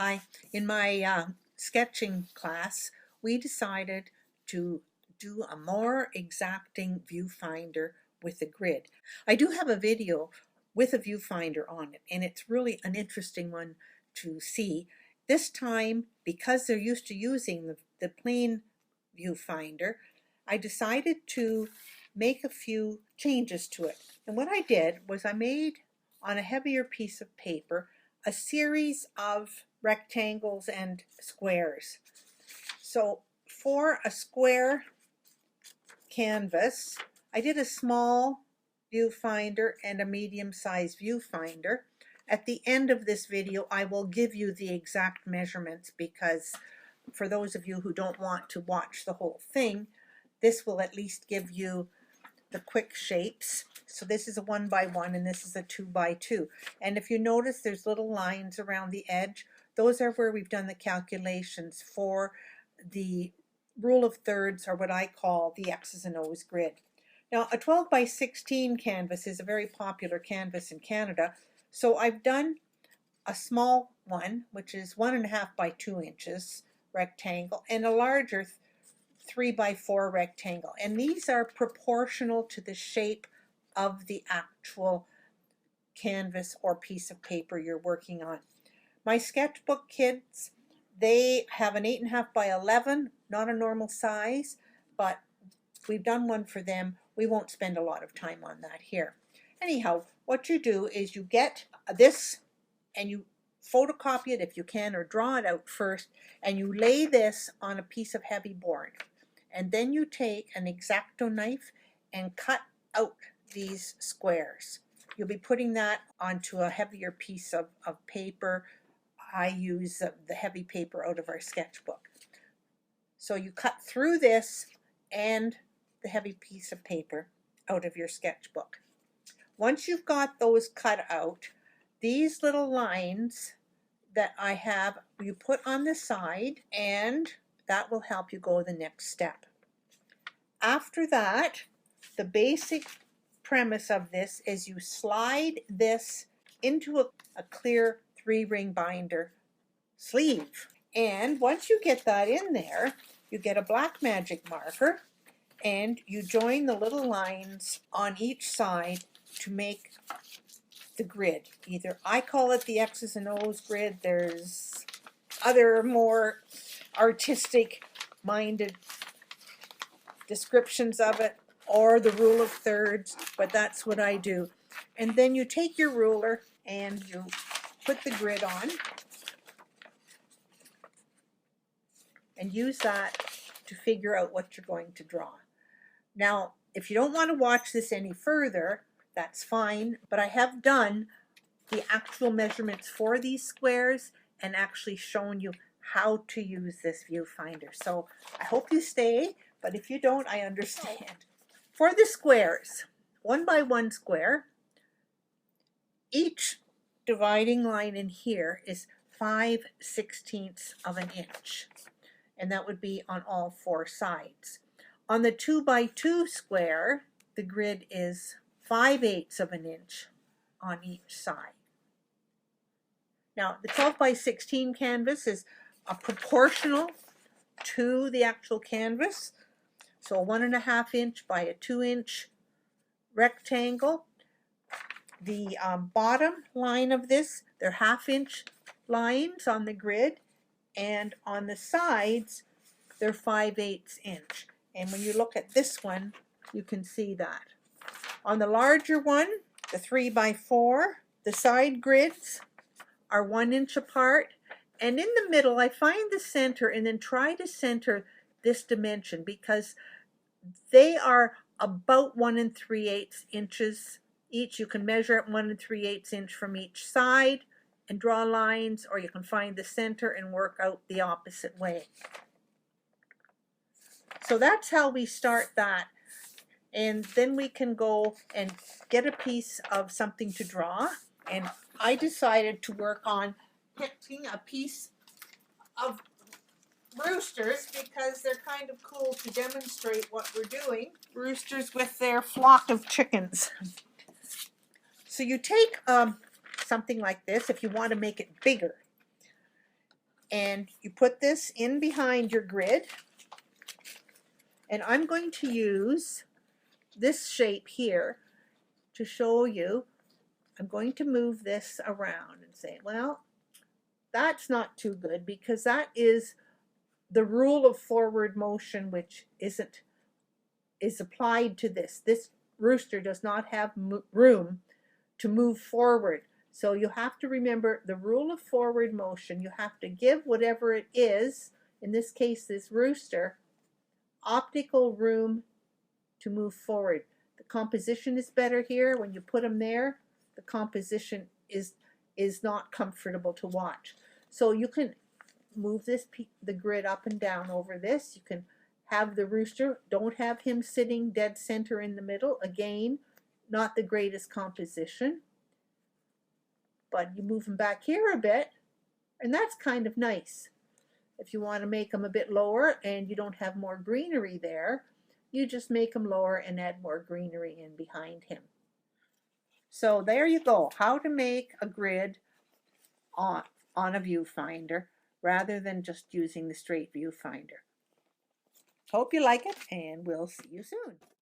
Hi. In my sketching class, we decided to do a more exacting viewfinder with a grid. I do have a video with a viewfinder on it, and it's really an interesting one to see. This time, because they're used to using the plain viewfinder, I decided to make a few changes to it. And what I did was I made on a heavier piece of paper a series of rectangles and squares. So for a square canvas, I did a small viewfinder and a medium-sized viewfinder. At the end of this video, I will give you the exact measurements because for those of you who don't want to watch the whole thing, this will at least give you the quick shapes. So this is a 1x1 and this is a 2x2. And if you notice, there's little lines around the edge. Those are where we've done the calculations for the rule of thirds, or what I call the X's and O's grid. Now, a 12x16 canvas is a very popular canvas in Canada. So I've done a small one, which is 1.5 by 2 inches rectangle, and a larger 3x4 rectangle, and these are proportional to the shape of the actual canvas or piece of paper you're working on. My sketchbook kids, they have an 8.5 by 11, not a normal size, but we've done one for them. We won't spend a lot of time on that here. Anyhow, what you do is you get this and you photocopy it if you can, or draw it out first, and you lay this on a piece of heavy board. And then you take an X-Acto knife and cut out these squares. You'll be putting that onto a heavier piece of paper. I use the heavy paper out of our sketchbook. So you cut through this and the heavy piece of paper out of your sketchbook. Once you've got those cut out, these little lines that I have, you put on the side, and that will help you go the next step. After that, the basic premise of this is you slide this into a clear 3-ring binder sleeve. And once you get that in there, you get a black magic marker and you join the little lines on each side to make the grid. Either I call it the X's and O's grid, there's other more artistic minded descriptions of it, or the rule of thirds, but that's what I do. And then you take your ruler and you put the grid on and use that to figure out what you're going to draw. Now, if you don't want to watch this any further, that's fine, but I have done the actual measurements for these squares and actually shown you how to use this viewfinder. So I hope you stay, but if you don't, I understand. For the squares, 1x1 square, each dividing line in here is 5/16 of an inch, and that would be on all 4 sides. On the 2x2 square, the grid is 5/8 of an inch on each side. Now, the 12x16 canvas is proportional to the actual canvas. So a 1.5 inch by a 2 inch rectangle. The bottom line of this, they're 1/2 inch lines on the grid, and on the sides, they're 5/8 inch. And when you look at this one, you can see that. On the larger one, the 3x4, the side grids are 1 inch apart, and in the middle I find the center and then try to center this dimension because they are about 1 3/8 inches each. You can measure at 1 3/8 inch from each side and draw lines, or you can find the center and work out the opposite way. So that's how we start that. And then we can go and get a piece of something to draw. And I decided to work on picking a piece of roosters because they're kind of cool to demonstrate what we're doing. Roosters with their flock of chickens. So you take something like this if you want to make it bigger. And you put this in behind your grid. And I'm going to use this shape here to show you. I'm going to move this around and say, well, that's not too good because that is the rule of forward motion, which is applied to this. This rooster does not have room to move forward. So you have to remember the rule of forward motion. You have to give whatever it is, in this case this rooster, optical room to move forward. The composition is better here. When you put them there, the composition is not comfortable to watch. So you can move the grid up and down over this. You can have the rooster, don't have him sitting dead center in the middle. Again, not the greatest composition. But you move him back here a bit, and that's kind of nice. If you want to make them a bit lower and you don't have more greenery there, you just make them lower and add more greenery in behind him. So there you go, how to make a grid on a viewfinder rather than just using the straight viewfinder. Hope you like it, and we'll see you soon.